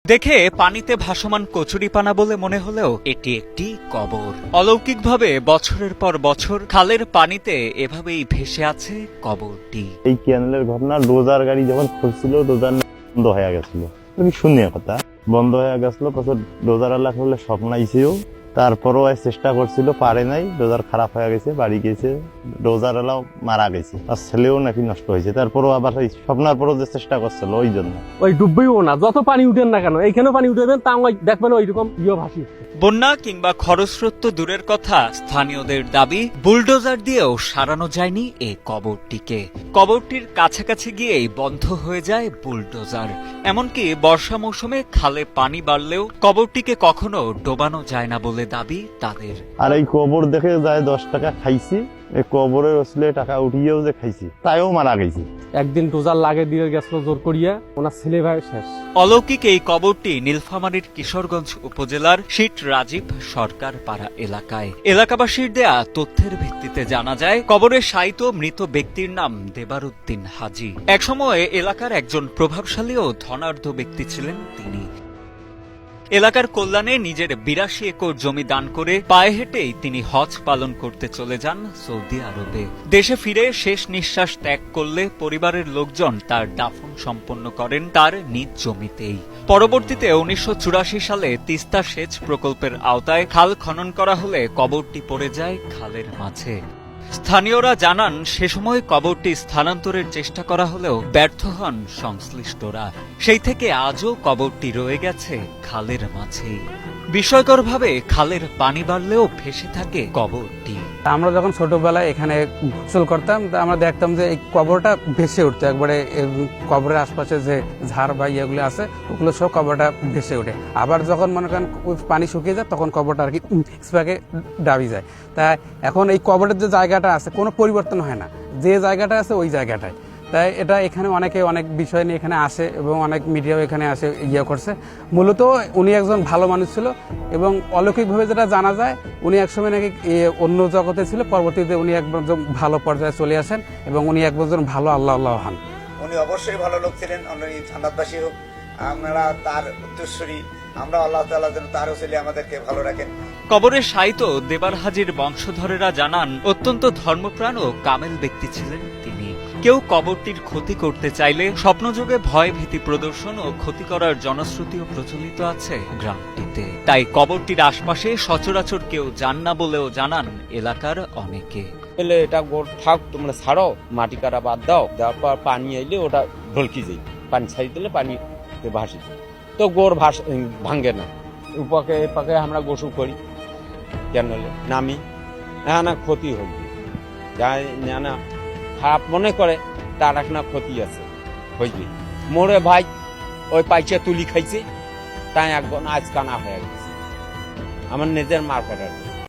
দেখে পানিতে ভাসমান কচুরিপানা বলে মনে হলেও এটি একটি কবর। অলৌকিকভাবে বছরের পর বছর খালের পানিতে এভাবেই ভেসে আছে কবরটি। এই ক্যানেলের ঘটনা, ডোজার গাড়ি যখন খুলছিল ডোজার বন্ধ হয়ে গেছিল, শূন্য কথা বন্ধ হয়ে গেছিল। প্রচুর ডোজার আল্লাহ করলে স্বপ্ন আইসেও, তারপরও চেষ্টা করছিল, পারে নাই। ডোজার খারাপ হয়ে গেছে, বাড়ি গেছে, ডোজার এলাও মারা গেছে, আর ছেলেও নাকি নষ্ট হয়েছে। তারপরও আবার স্বপ্নার পরও যে চেষ্টা করছিল, ওই জন্য ওই ডুববেও না, যত পানি উঠেন না কেন, এইখানেও পানি উঠেবেন, তা দেখবেন ওইরকম ভাসি। বন্যা কিংবা খরস্রোত তো দূরের কথা, স্থানীয়দের দাবি বুলডোজার দিয়েও সারানো যায়নি এ কবরটিকে। কবরটির কাছাকাছি গিয়েই বন্ধ হয়ে যায় বুলডোজার। এমনকি বর্ষা মৌসুমে খালে পানি বাড়লেও কবরটিকে কখনো ডোবানো যায় না বলে দাবি তাদের। আর এই কবর দেখে যায় 10 টাকা খাইছি, এই কবরের আসলে টাকা উঠিয়েও যে খাইছি, তাইও মারা গেছি। একদিন ডোজার লাগে দিয়ে গেছিল জোর করিয়া, ওনার ছেলে ভাই শেষ। অলৌকিক এই কবরটি নীলফামারীর কিশোরগঞ্জ উপজেলার শীত রাজীব সরকার পাড়া এলাকায়। এলাকাবাসীর দেয়া তথ্যের ভিত্তিতে জানা যায়, কবরে শায়িত মৃত ব্যক্তির নাম দেবারউদ্দিন হাজী। একসময় এলাকার একজন প্রভাবশালী ও ধনাঢ্য ব্যক্তি ছিলেন তিনি। এলাকার কল্যাণে নিজের 82 একর জমি দান করে পায়ে হেঁটেই তিনি হজ পালন করতে চলে যান সৌদি আরবে। দেশে ফিরে শেষ নিঃশ্বাস ত্যাগ করলে পরিবারের লোকজন তার দাফন সম্পন্ন করেন তার নিজ জমিতেই। পরবর্তীতে 1984 সালে তিস্তা সেচ প্রকল্পের আওতায় খাল খনন করা হলে কবরটি পড়ে যায় খালের মাঝে। স্থানীয়রা জানান, সে সময় কবরটি স্থানান্তরের চেষ্টা করা হলেও ব্যর্থ হন সংশ্লিষ্টরা। সেই থেকে আজও কবরটি রয়ে গেছে খালের মাঝেই। বিস্ময়করভাবে খালের পানি বাড়লেও ভেসে থাকে কবরটি। আমরা যখন ছোটবেলায় এখানে গোসল করতাম, আমরা দেখতাম যে এই কবরটা ভেসে উঠতো একবারে। কবরের আশপাশে যে ঝাড় বা ইয়েগুলো আছে, ওগুলো সব কবরটা ভেসে ওঠে। আবার যখন মনে করেন পানি শুকিয়ে যায়, তখন কবরটা আর কি স্পাকে ডাবি যায়। তাই এখন এই কবরের যে জায়গাটা আছে, কোনো পরিবর্তন হয় না, যে জায়গাটা আছে ওই জায়গাটায়। তাই এটা এখানে অনেকে অনেক বিষয় নিয়ে এখানে আসে এবং অনেক মিডিয়াও এখানে আসে ইয়ে করছে। মূলত উনি একজন ভালো মানুষ ছিল এবং অলৌকিকভাবে যেটা জানা যায়, উনি একসময় নাকি অন্য জগতে ছিল, পরবর্তীতে উনি একজন ভালো পর্যায়ে চলে আসেন এবং উনি একজন ভালো আল্লাহ হন। উনি অবশ্যই ভালো লোক ছিলেন, উনি জান্নাতবাসী হোক। আমরা তার উত্তরসূরি, আমরা আল্লাহ তাআলা যেন তার ওসিলে আমাদেরকে ভালো রাখেন। কবরে শায়িত দেবার হাজীর বংশধরেরা জানান, অত্যন্ত ধর্মপ্রাণ ও কামেল ব্যক্তি ছিলেন তিনি। কেউ কবরটির ক্ষতি করতে চাইলে স্বপ্নযোগে ভয় ভীতি প্রদর্শন ও ক্ষতি করার জনশ্রুতিও প্রচলিত আছে গ্রামটিতে। তাই কবরটির আশপাশে সচরাচর কেউ যান না বলেও জানান এলাকার অনেকে। এলে এটা গোড় থাক, তোমরা ছাড়ো, মাটি কাটা বাদ দাও, দেওয়ার পর পানি এলে ওটা ঢলকি যায়, পানি ছাড়ি দিলে পানি ভাসি যায়, তো গোড় ভাঙ্গে না। উপাকে পাকে আমরা গোসল করি, কেন নামি না ক্ষতি হইবে, যাই না খারাপ মনে করে তার একটা ক্ষতি আছে হইবে। মোরে ভাই ওই পাইচে তুলি খাইছে, তাই একজন আজ কানা হয়ে গেছে, আমার নিজের মার কাটার।